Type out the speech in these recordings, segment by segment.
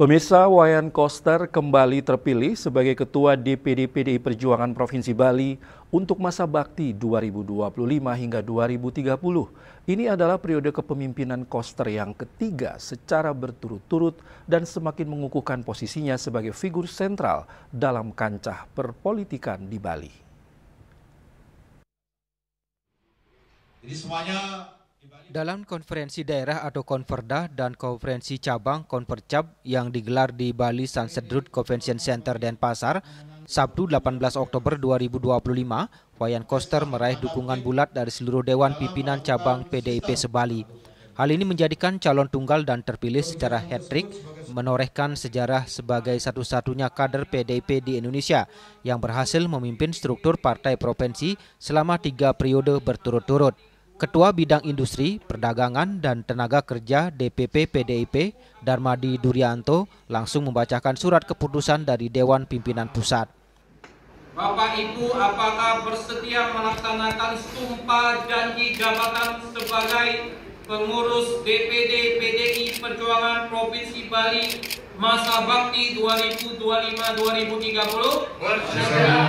Pemirsa, Wayan Koster kembali terpilih sebagai Ketua DPD PDI Perjuangan Provinsi Bali untuk masa bakti 2025 hingga 2030. Ini adalah periode kepemimpinan Koster yang ketiga secara berturut-turut dan semakin mengukuhkan posisinya sebagai figur sentral dalam kancah perpolitikan di Bali. Jadi semuanya dalam konferensi daerah atau konferda dan konferensi cabang konfercab yang digelar di Bali Sunset Road Convention Center Denpasar, Sabtu 18 Oktober 2025, Wayan Koster meraih dukungan bulat dari seluruh Dewan Pimpinan Cabang PDIP se-Bali. Hal ini menjadikan calon tunggal dan terpilih secara hat-trick, menorehkan sejarah sebagai satu-satunya kader PDIP di Indonesia yang berhasil memimpin struktur partai provinsi selama 3 periode berturut-turut. Ketua Bidang Industri, Perdagangan, dan Tenaga Kerja DPP PDIP, Darmadi Duryanto, langsung membacakan surat keputusan dari Dewan Pimpinan Pusat. Bapak Ibu, apakah bersedia melaksanakan sumpah janji jabatan sebagai pengurus DPD PDI Perjuangan Provinsi Bali masa bakti 2025-2030? Bersedia.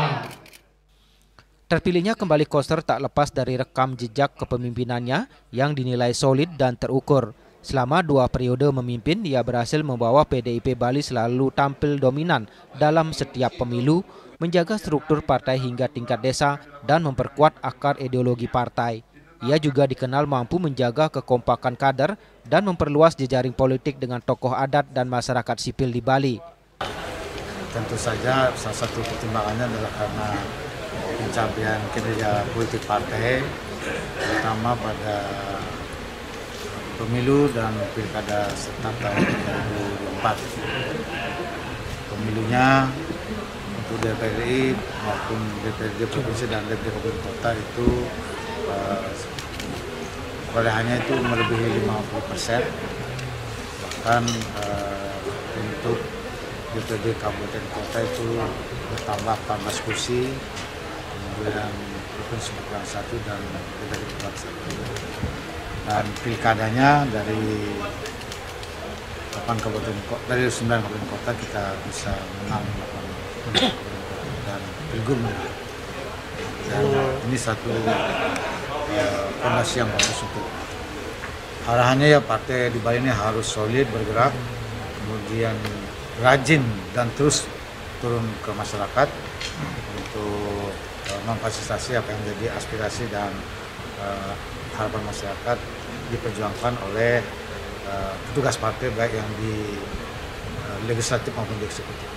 Terpilihnya kembali Koster tak lepas dari rekam jejak kepemimpinannya yang dinilai solid dan terukur. Selama 2 periode memimpin, ia berhasil membawa PDIP Bali selalu tampil dominan dalam setiap pemilu, menjaga struktur partai hingga tingkat desa, dan memperkuat akar ideologi partai. Ia juga dikenal mampu menjaga kekompakan kader dan memperluas jejaring politik dengan tokoh adat dan masyarakat sipil di Bali. tentu saja salah satu pertimbangannya adalah karena pencapaian kinerja politik partai, terutama pada pemilu dan pilkada serentak tahun 2024. Pemilunya untuk DPRI maupun DPRD provinsi dan DPRD kabupaten kota itu perolehannya itu melebihi 50%. Bahkan untuk DPRD kabupaten kota itu bertambah 14 kursi, kemudian provinsi berkurang 1 dan DPRD berkurang 1. Dan pilkadanya dari 9 kabupaten kota kita bisa menang 8 kabupaten kota dan pilgub. Dan ini satu fondasi yang bagus untuk arahannya ya, partai di Bali ini harus solid bergerak, kemudian rajin dan terus turun ke masyarakat untuk memfasilitasi apa yang menjadi aspirasi dan harapan masyarakat diperjuangkan oleh petugas partai baik yang di legislatif maupun di eksekutif.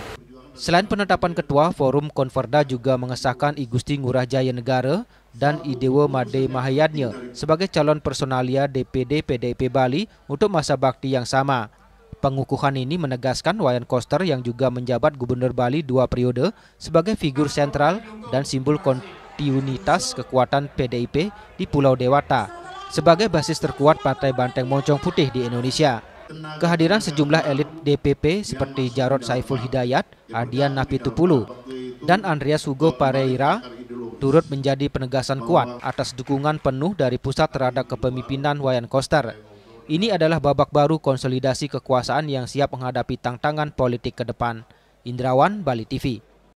Selain penetapan ketua, Forum Konferda juga mengesahkan I Gusti Ngurah Jaya Negara dan I Dewa Made Mahayadnya sebagai calon personalia DPD PDIP Bali untuk masa bakti yang sama. Pengukuhan ini menegaskan Wayan Koster yang juga menjabat Gubernur Bali 2 periode sebagai figur sentral dan simbol kontinuitas kekuatan PDIP di Pulau Dewata sebagai basis terkuat Partai Banteng Moncong Putih di Indonesia. Kehadiran sejumlah elit DPP seperti Jarod Saiful Hidayat, Ardian Napitupulu, dan Andreas Hugo Pareira turut menjadi penegasan kuat atas dukungan penuh dari pusat terhadap kepemimpinan Wayan Koster. Ini adalah babak baru konsolidasi kekuasaan yang siap menghadapi tantangan politik ke depan. Indrawan, Bali TV.